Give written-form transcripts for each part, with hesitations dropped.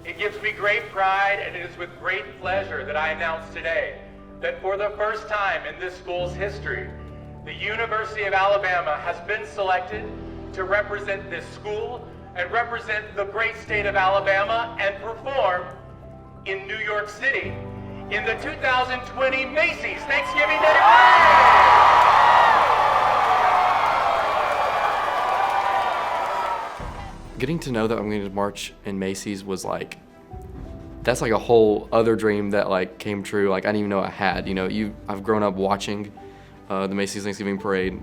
It gives me great pride, and it is with great pleasure that I announce today that for the first time in this school's history, the University of Alabama has been selected to represent this school and represent the great state of Alabama and perform in New York City in the 2020 Macy's Thanksgiving Day Parade. Getting to know that I'm going to march in Macy's was like, that's like a whole other dream that like came true. Like I didn't even know I had. You know, I've grown up watching the Macy's Thanksgiving Parade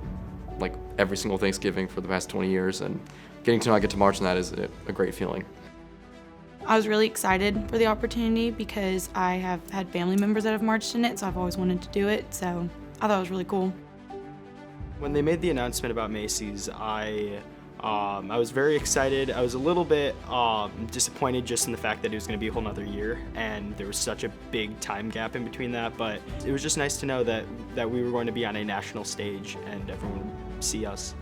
like every single Thanksgiving for the past 20 years, and getting to know I get to march in that is a great feeling. I was really excited for the opportunity because I have had family members that have marched in it, so I've always wanted to do it, so I thought it was really cool. When they made the announcement about Macy's, I was very excited. I was a little bit disappointed just in the fact that it was going to be a whole nother year, and there was such a big time gap in between that, but it was just nice to know that we were going to be on a national stage and everyone would see us.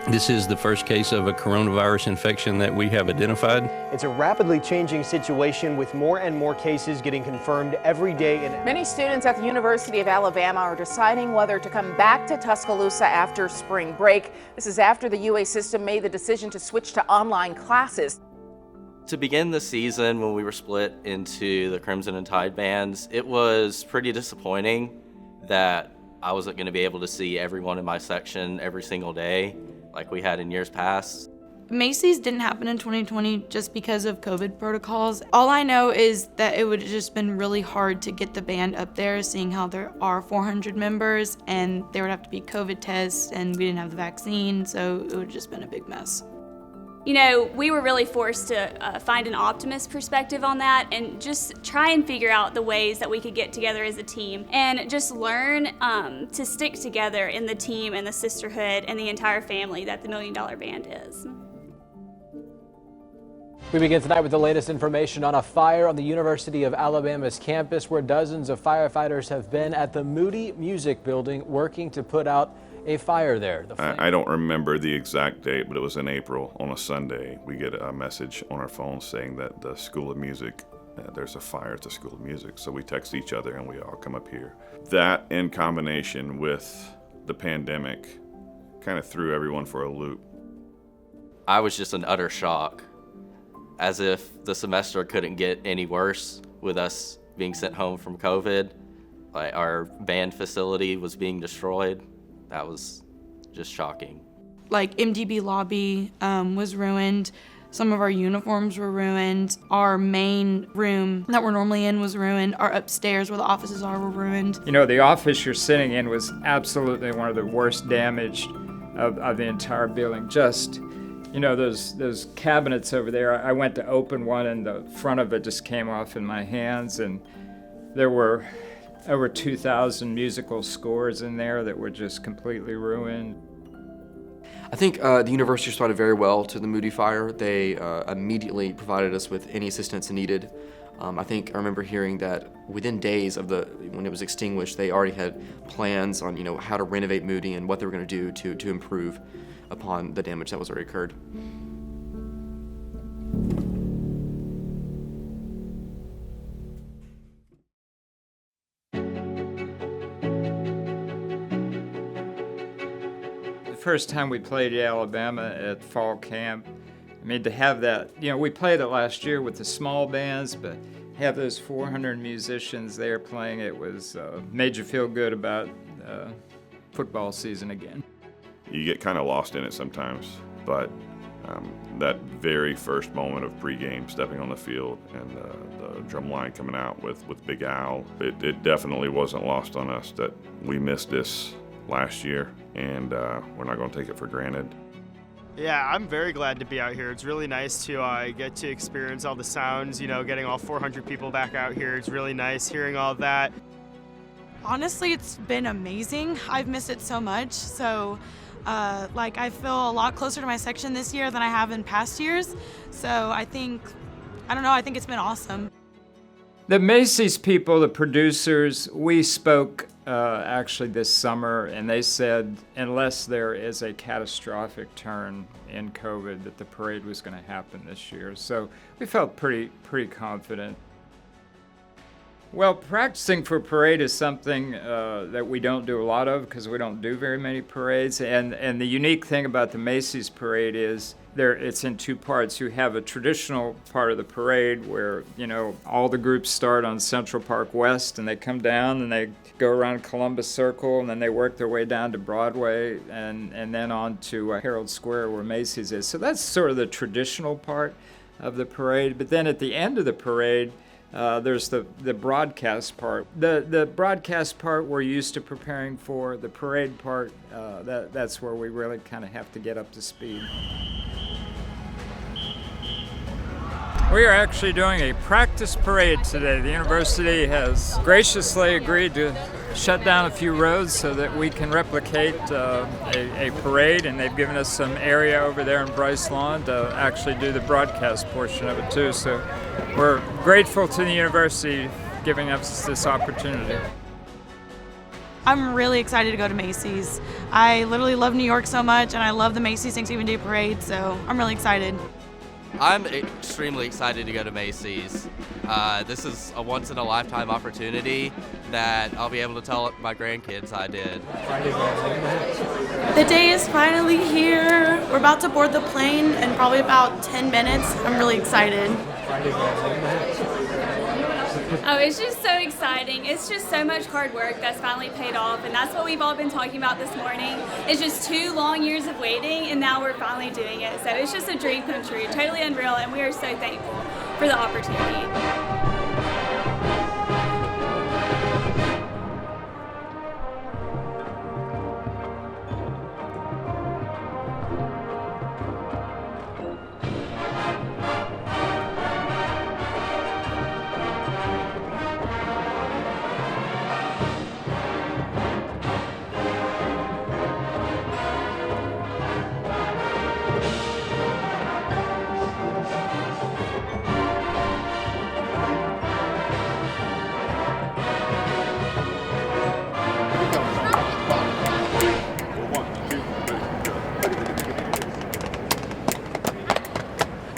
This is the first case of a coronavirus infection that we have identified. It's a rapidly changing situation with more and more cases getting confirmed every day. Many students at the University of Alabama are deciding whether to come back to Tuscaloosa after spring break. This is after the UA system made the decision to switch to online classes. To begin the season, when we were split into the Crimson and Tide bands, it was pretty disappointing that I wasn't going to be able to see everyone in my section every single day like we had in years past. Macy's didn't happen in 2020 just because of COVID protocols. All I know is that it would have just been really hard to get the band up there, seeing how there are 400 members and there would have to be COVID tests and we didn't have the vaccine, so it would have just been a big mess. You know, we were really forced to find an optimist perspective on that and just try and figure out the ways that we could get together as a team and just learn to stick together in the team and the sisterhood and the entire family that the $1 Million Band is. We begin tonight with the latest information on a fire on the University of Alabama's campus where dozens of firefighters have been at the Moody Music Building working to put out a fire there. I don't remember the exact date, but it was in April on a Sunday. We get a message on our phone saying that the School of Music, there's a fire at the School of Music. So we text each other and we all come up here. That in combination with the pandemic kind of threw everyone for a loop. I was just in utter shock, as if the semester couldn't get any worse with us being sent home from COVID. Like our band facility was being destroyed. That was just shocking. Like MDB lobby was ruined. Some of our uniforms were ruined. Our main room that we're normally in was ruined. Our upstairs where the offices are were ruined. You know, the office you're sitting in was absolutely one of the worst damaged of the entire building. Just, you know, those cabinets over there, I went to open one and the front of it just came off in my hands, and there were over 2,000 musical scores in there that were just completely ruined. I think the university responded very well to the Moody fire. They immediately provided us with any assistance needed. I remember hearing that within days of when it was extinguished, they already had plans on, you know, how to renovate Moody and what they were going to do to improve upon the damage that was already occurred. First time we played Alabama at fall camp, I mean, to have that, you know, we played it last year with the small bands, but have those 400 musicians there playing, it was made you feel good about football season again. You get kind of lost in it sometimes, but that very first moment of pregame, stepping on the field and the drum line coming out with Big Al, it definitely wasn't lost on us that we missed this last year, and we're not going to take it for granted. Yeah, I'm very glad to be out here. It's really nice to get to experience all the sounds, you know, getting all 400 people back out here. It's really nice hearing all that. Honestly, it's been amazing. I've missed it so much. So, I feel a lot closer to my section this year than I have in past years. So I think it's been awesome. The Macy's people, the producers, we spoke actually this summer, and they said unless there is a catastrophic turn in COVID that the parade was going to happen this year. So we felt pretty confident. Well, practicing for parade is something that we don't do a lot of because we don't do very many parades. And the unique thing about the Macy's parade is it's in two parts. You have a traditional part of the parade where, you know, all the groups start on Central Park West and they come down and they go around Columbus Circle and then they work their way down to Broadway and then on to Herald Square where Macy's is. So that's sort of the traditional part of the parade. But then at the end of the parade, there's the broadcast part. The broadcast part we're used to preparing for. The parade part, that's where we really kind of have to get up to speed. We are actually doing a practice parade today. The university has graciously agreed to shut down a few roads so that we can replicate a parade, and they've given us some area over there in Bryce Lawn to actually do the broadcast portion of it too. So we're grateful to the university giving us this opportunity. I'm really excited to go to Macy's. I literally love New York so much, and I love the Macy's Thanksgiving Day Parade, so I'm really excited. I'm extremely excited to go to Macy's. This is a once-in-a-lifetime opportunity that I'll be able to tell my grandkids I did. The day is finally here. We're about to board the plane in probably about 10 minutes. I'm really excited. Oh, it's just so exciting. It's just so much hard work that's finally paid off, and that's what we've all been talking about this morning. It's just 2 long years of waiting, and now we're finally doing it. So it's just a dream come true, totally unreal, and we are so thankful for the opportunity.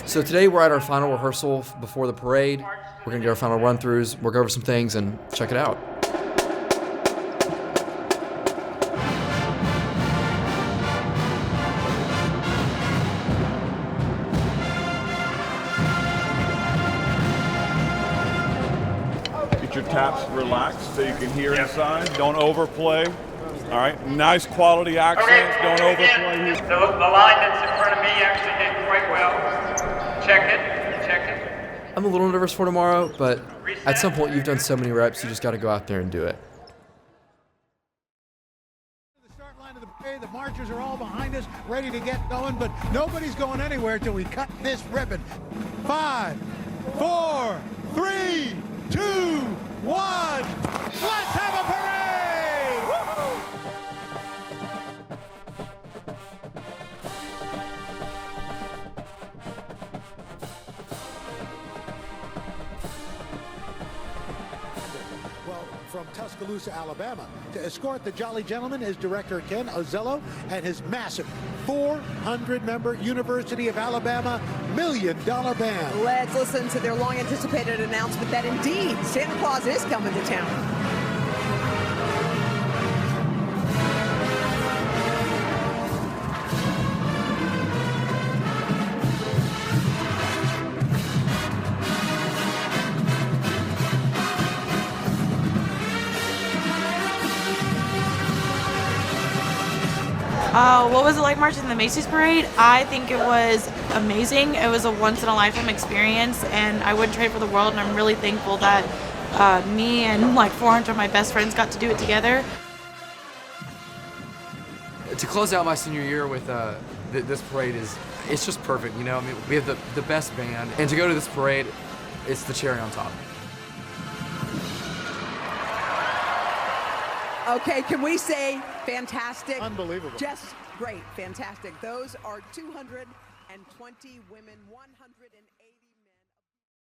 So today we're at our final rehearsal before the parade. We're gonna do our final run-throughs, we'll go over some things and check it out. Get your taps relaxed so you can hear inside. Don't overplay. All right, nice quality accents. Don't overplay. The alignments in front of me actually did quite well. Check it. I'm a little nervous for tomorrow, but at some point you've done so many reps, you just gotta go out there and do it. The start line of the parade, the marchers are all behind us, ready to get going, but nobody's going anywhere till we cut this ribbon. 5, 4, 3, 2, 1. Let's have a parade! Woo-hoo! From Tuscaloosa, Alabama. To escort the Jolly Gentleman is director Ken Ozello and his massive 400-member University of Alabama $1 Million Band. Let's listen to their long-anticipated announcement that indeed Santa Claus is coming to town. What was it like marching in the Macy's parade? I think it was amazing. It was a once-in-a-lifetime experience, and I wouldn't trade it for the world, and I'm really thankful that me and like 400 of my best friends got to do it together. To close out my senior year with this parade it's just perfect, you know? I mean, we have the best band, and to go to this parade, it's the cherry on top. Okay, can we say fantastic? Unbelievable. Just great, fantastic. Those are 220 women, 108